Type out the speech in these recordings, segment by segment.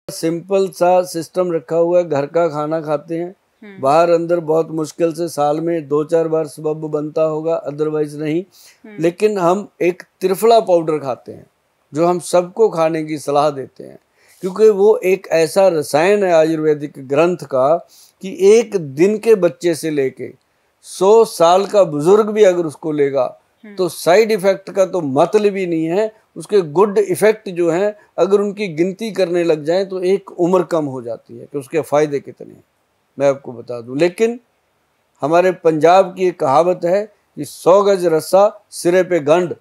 Simple सा system रखा हुआ है, घर का खाना खाते हैं, बाहर अंदर बहुत मुश्किल से साल में 2-4 बार सबब बनता होगा, अदरवाइज नहीं। लेकिन हम एक त्रिफला पाउडर खाते हैं जो हम सबको खाने की सलाह देते हैं, क्योंकि वो एक ऐसा रसायन है आयुर्वेदिक ग्रंथ का कि एक दिन के बच्चे से लेके 100 साल का बुजुर्ग भी अगर उसको लेगा तो साइड इफेक्ट का तो मतलब ही नहीं है। उसके गुड इफेक्ट जो हैं अगर उनकी गिनती करने लग जाए तो एक उम्र कम हो जाती है कि उसके फायदे कितने हैं, मैं आपको बता दूं। लेकिन हमारे पंजाब की एक कहावत है कि 100 गज रस्सा सिरे पे गंढ,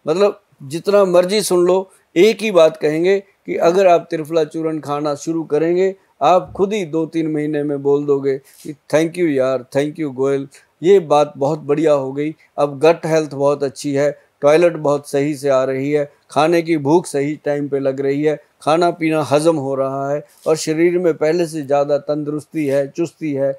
मतलब जितना मर्जी सुन लो, एक ही बात कहेंगे कि अगर आप त्रिफला चूर्ण खाना शुरू करेंगे आप खुद ही 2-3 महीने में बोल दोगे कि थैंक यू यार, थैंक यू गोयल, ये बात बहुत बढ़िया हो गई। अब गट हेल्थ बहुत अच्छी है, टॉयलेट बहुत सही से आ रही है, खाने की भूख सही टाइम पे लग रही है, खाना पीना हजम हो रहा है और शरीर में पहले से ज़्यादा तंदुरुस्ती है, चुस्ती है,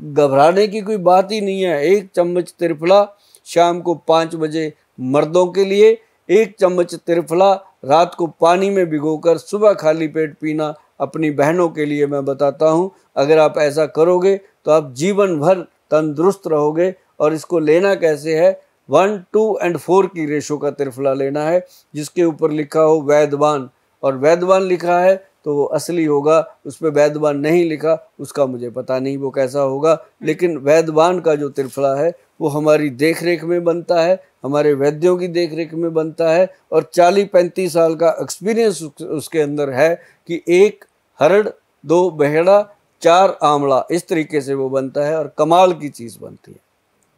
घबराने की कोई बात ही नहीं है। 1 चम्मच त्रिफला शाम को 5 बजे मर्दों के लिए, 1 चम्मच त्रिफला रात को पानी में भिगोकर सुबह खाली पेट पीना अपनी बहनों के लिए मैं बताता हूँ। अगर आप ऐसा करोगे तो आप जीवन भर तंदुरुस्त रहोगे। और इसको लेना कैसे है, 1, 2 और 4 की रेशो का त्रिफला लेना है, जिसके ऊपर लिखा हो वैद्यवान, और वैद्यवान लिखा है तो वो असली होगा, उस पर वैद्यवान नहीं लिखा उसका मुझे पता नहीं वो कैसा होगा। लेकिन वैद्यवान का जो त्रिफला है वो हमारी देख रेख में बनता है, हमारे वैद्यों की देख रेख में बनता है, और 40-35 साल का एक्सपीरियंस उसके अंदर है कि 1 हरड़, 2 बहेड़ा, 4 आंवला, इस तरीके से वो बनता है और कमाल की चीज़ बनती है।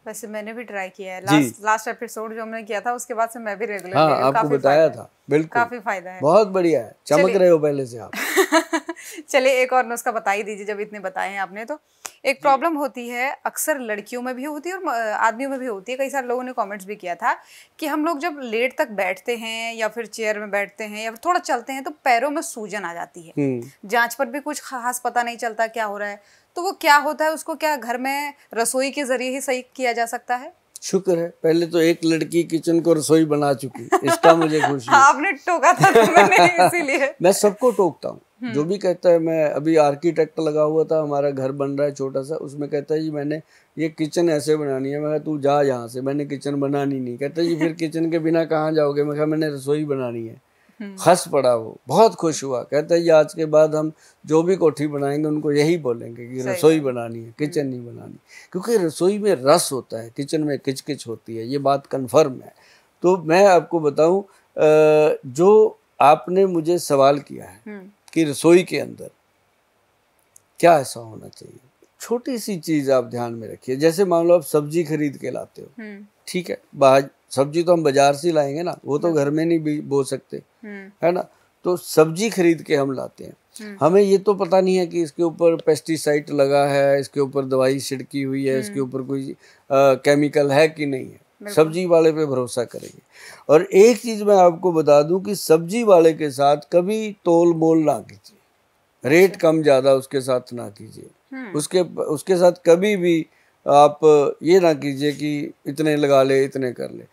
वैसे मैंने भी ट्राई किया है, लास्ट एपिसोड जो हमने किया था उसके बाद से मैं भी रेगुलर हाँ, आपको बताया था, बिल्कुल काफी फायदा है, बहुत बढ़िया है, चमक रहे हो पहले से आप। चलिए एक और नुस्खा बता ही दीजिए, जब इतने बताए हैं आपने तो। एक प्रॉब्लम होती है, अक्सर लड़कियों में भी होती है और आदमियों में भी होती है, कई सारे लोगों ने कमेंट्स भी किया था कि हम लोग जब लेट तक बैठते हैं या फिर चेयर में बैठते हैं या फिर थोड़ा चलते हैं तो पैरों में सूजन आ जाती है, जांच पर भी कुछ खास पता नहीं चलता क्या हो रहा है, तो वो क्या होता है, उसको क्या घर में रसोई के जरिए ही सही किया जा सकता है? शुक्र है पहले तो एक लड़की किचन को रसोई बना चुकी, इसका मुझे खुशी है। आपने टोका था तो मैंने इसीलिए मैं सबको टोकता हूँ जो भी कहता है। मैं अभी आर्किटेक्ट लगा हुआ था, हमारा घर बन रहा है छोटा सा, उसमें कहता है जी मैंने ये किचन ऐसे बनानी है। मैं कहा तू जा यहाँ से, मैंने किचन बनानी नहीं। कहता है जी फिर किचन के बिना कहाँ जाओगे? मैं कहा मैंने रसोई बनानी है। हंस पड़ा वो, बहुत खुश हुआ, कहता है ये आज के बाद हम जो भी कोठी बनाएंगे उनको यही बोलेंगे कि रसोई बनानी है, किचन नहीं बनानी, क्योंकि रसोई में रस होता है, किचन में किचकिच होती है, ये बात कन्फर्म है। तो मैं आपको बताऊं, जो आपने मुझे सवाल किया है कि रसोई के अंदर क्या ऐसा होना चाहिए, छोटी सी चीज आप ध्यान में रखिए। जैसे मान लो आप सब्जी खरीद के लाते हो, ठीक है, बाहर सब्जी तो हम बाजार से लाएंगे ना, वो तो घर में नहीं बो सकते, है ना। तो सब्जी खरीद के हम लाते हैं, हमें ये तो पता नहीं है कि इसके ऊपर पेस्टिसाइड लगा है, इसके ऊपर दवाई छिड़की हुई है, इसके ऊपर कोई केमिकल है कि नहीं है। सब्जी वाले पे भरोसा करेंगे। और एक चीज मैं आपको बता दूं कि सब्जी वाले के साथ कभी तोल मोल ना कीजिए, रेट कम ज्यादा उसके साथ ना कीजिए। उसके साथ कभी भी आप ये ना कीजिए कि इतने लगा ले, इतने कर ले।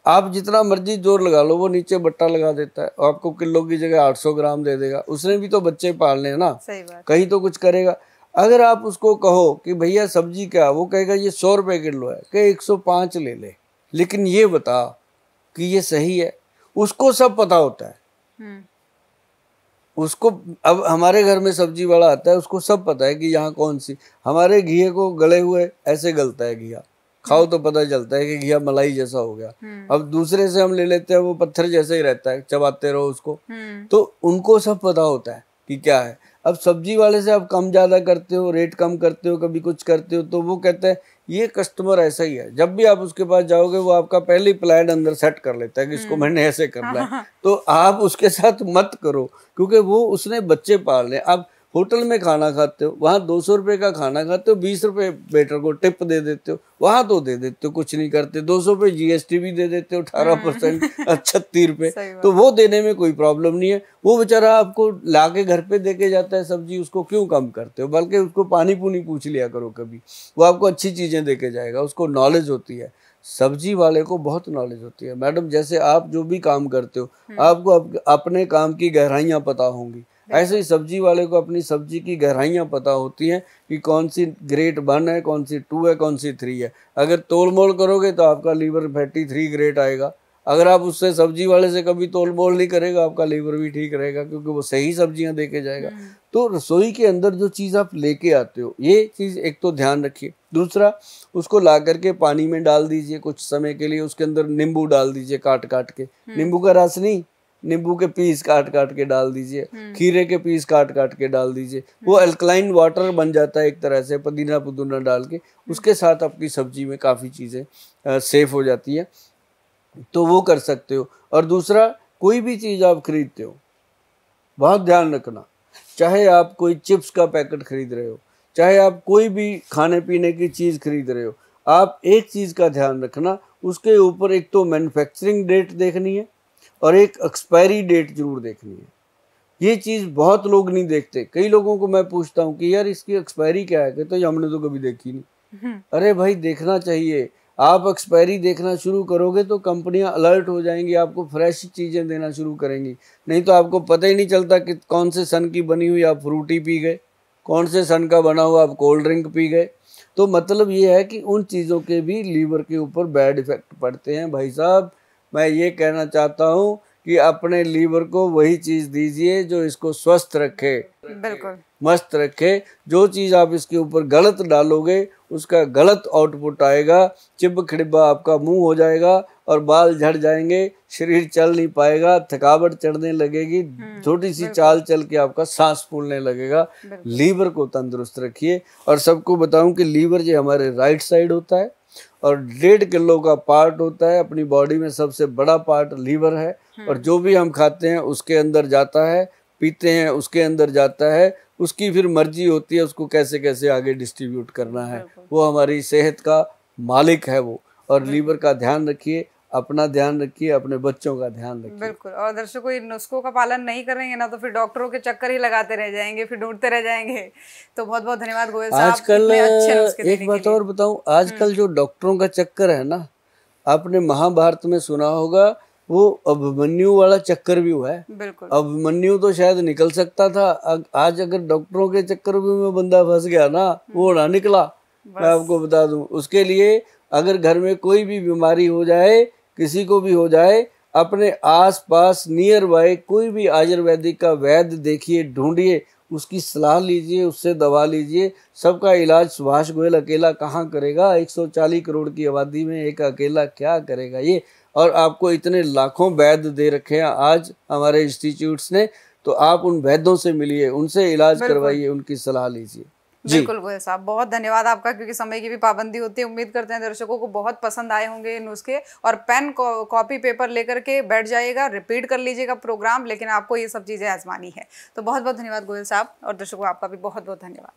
आप जितना मर्जी जोर लगा लो, वो नीचे बट्टा लगा देता है, आपको किलो की जगह 800 ग्राम दे देगा। उसने भी तो बच्चे पालने हैं ना, सही बात। कहीं तो कुछ करेगा। अगर आप उसको कहो कि भैया सब्जी क्या, वो कहेगा ये 100 रुपये किलो है, कि 105 ले ले, लेकिन ये बता कि ये सही है। उसको सब पता होता है, उसको। अब हमारे घर में सब्जी वाला आता है, उसको सब पता है कि यहाँ कौन सी, हमारे घिये को गले हुए ऐसे गलता है घिया, खाओ तो पता चलता है कि घिया मलाई जैसा हो गया। अब दूसरे से हम ले लेते हैं, वो पत्थर जैसा ही रहता है, चबाते रहो उसको। तो उनको सब पता होता है कि क्या है। अब सब्जी वाले से आप कम ज्यादा करते हो, रेट कम करते हो, कभी कुछ करते हो, तो वो कहता है ये कस्टमर ऐसा ही है। जब भी आप उसके पास जाओगे वो आपका पहले ही प्लान अंदर सेट कर लेता है कि इसको मैंने ऐसे करना है। तो आप उसके साथ मत करो, क्योंकि वो उसने बच्चे पालने। आप होटल में खाना खाते हो, वहाँ 200 रुपये का खाना खाते हो, 20 रुपये वेटर को टिप दे देते हो, वहाँ तो दे देते हो, कुछ नहीं करते। 200 रुपये GST भी दे देते हो, 18% 36 रुपये, तो वो देने में कोई प्रॉब्लम नहीं है। वो बेचारा आपको ला के घर पे दे के जाता है सब्जी, उसको क्यों कम करते हो? बल्कि उसको पानी पूनी पूछ लिया करो कभी, वो आपको अच्छी चीज़ें दे के जाएगा, उसको नॉलेज होती है। सब्जी वाले को बहुत नॉलेज होती है मैडम। जैसे आप जो भी काम करते हो, आपको अपने काम की गहराइयाँ पता होंगी। ऐसे ही सब्जी वाले को अपनी सब्जी की गहराइयां पता होती हैं कि कौन सी ग्रेड 1 है, कौन सी 2 है, कौन सी 3 है। अगर तोल मोल करोगे तो आपका लीवर फैटी 3 ग्रेड आएगा। अगर आप उससे सब्जी वाले से कभी तोल मोल नहीं करेगा, आपका लीवर भी ठीक रहेगा, क्योंकि वो सही सब्जियां देके जाएगा। तो रसोई के अंदर जो चीज़ आप लेके आते हो, ये चीज़ एक तो ध्यान रखिए। दूसरा, उसको ला करके पानी में डाल दीजिए कुछ समय के लिए, उसके अंदर नींबू डाल दीजिए काट काट के, नींबू का रस नहीं, नींबू के पीस काट काट के डाल दीजिए, खीरे के पीस काट काट के डाल दीजिए, वो अल्कलाइन वाटर बन जाता है एक तरह से, पुदीना पुदीना डाल के। उसके साथ आपकी सब्जी में काफ़ी चीज़ें सेफ हो जाती है, तो वो कर सकते हो। और दूसरा, कोई भी चीज़ आप खरीदते हो, बहुत ध्यान रखना, चाहे आप कोई चिप्स का पैकेट खरीद रहे हो, चाहे आप कोई भी खाने पीने की चीज़ खरीद रहे हो, आप एक चीज़ का ध्यान रखना, उसके ऊपर एक तो मैन्युफैक्चरिंग डेट देखनी है और एक एक्सपायरी डेट जरूर देखनी है। ये चीज़ बहुत लोग नहीं देखते। कई लोगों को मैं पूछता हूँ कि यार इसकी एक्सपायरी क्या है, कहते हैं हमने तो कभी देखी नहीं। अरे भाई, देखना चाहिए। आप एक्सपायरी देखना शुरू करोगे तो कंपनियां अलर्ट हो जाएंगी, आपको फ्रेश चीज़ें देना शुरू करेंगी। नहीं तो आपको पता ही नहीं चलता कि कौन से सन की बनी हुई आप फ्रूटी पी गए, कौन से सन का बना हुआ आप कोल्ड ड्रिंक पी गए। तो मतलब ये है कि उन चीज़ों के भी लीवर के ऊपर बैड इफेक्ट पड़ते हैं। भाई साहब, मैं ये कहना चाहता हूँ कि अपने लीवर को वही चीज़ दीजिए जो इसको स्वस्थ रखे, बिल्कुल मस्त रखे। जो चीज़ आप इसके ऊपर गलत डालोगे उसका गलत आउटपुट आएगा, चिब खिड़बा आपका मुंह हो जाएगा और बाल झड़ जाएंगे, शरीर चल नहीं पाएगा, थकावट चढ़ने लगेगी, छोटी सी चाल चल के आपका सांस फूलने लगेगा। लीवर को तंदुरुस्त रखिए। और सबको बताऊं कि लीवर जो हमारे राइट साइड होता है और 1.5 किलो का पार्ट होता है, अपनी बॉडी में सबसे बड़ा पार्ट लीवर है। और जो भी हम खाते हैं उसके अंदर जाता है, पीते हैं उसके अंदर जाता है, उसकी फिर मर्जी होती है उसको कैसे कैसे आगे डिस्ट्रीब्यूट करना है। वो हमारी सेहत का मालिक है वो। और लीवर का ध्यान रखिए, अपना ध्यान रखिए, अपने बच्चों का ध्यान रखिए। बिल्कुल। और दर्शकों, इन नुस्खों का पालन नहीं करेंगे ना तो फिर डॉक्टरों के चक्कर ही लगाते रह जाएंगे, फिर ढूंढते रह जाएंगे। तो बहुत बहुत धन्यवाद गोयल साहब, आजकल इतने अच्छे नुस्खे देने एक बात के लिए। और बताऊं, आजकल जो डॉक्टरों का चक्कर है ना, आपने महाभारत में सुना होगा, वो अभिमन्यु वाला चक्कर भी हुआ है। बिल्कुल। अभिमन्यु तो शायद निकल सकता था, आज अगर डॉक्टरों के चक्कर में बंदा फंस गया ना, वो ना निकला। मैं आपको बता दूं, उसके लिए अगर घर में कोई भी बीमारी हो जाए, किसी को भी हो जाए, अपने आस पास नियर बाय कोई भी आयुर्वेदिक का वैद्य देखिए, ढूंढिए, उसकी सलाह लीजिए, उससे दवा लीजिए। सबका इलाज सुभाष गोयल अकेला कहाँ करेगा? 140 करोड़ की आबादी में एक अकेला क्या करेगा ये? और आपको इतने लाखों वैद्य दे रखे हैं आज हमारे इंस्टीट्यूट्स ने, तो आप उन वैद्यों से मिलिए, उनसे इलाज करवाइए, उनकी सलाह लीजिए। बिल्कुल गोयल साहब, बहुत धन्यवाद आपका, क्योंकि समय की भी पाबंदी होती है। उम्मीद करते हैं दर्शकों को बहुत पसंद आए होंगे नुस्खे। और पेन कॉपी पेपर लेकर के बैठ जाइएगा, रिपीट कर लीजिएगा प्रोग्राम, लेकिन आपको ये सब चीज़ें आजमानी है। तो बहुत बहुत धन्यवाद गोयल साहब, और दर्शकों आपका भी बहुत बहुत धन्यवाद।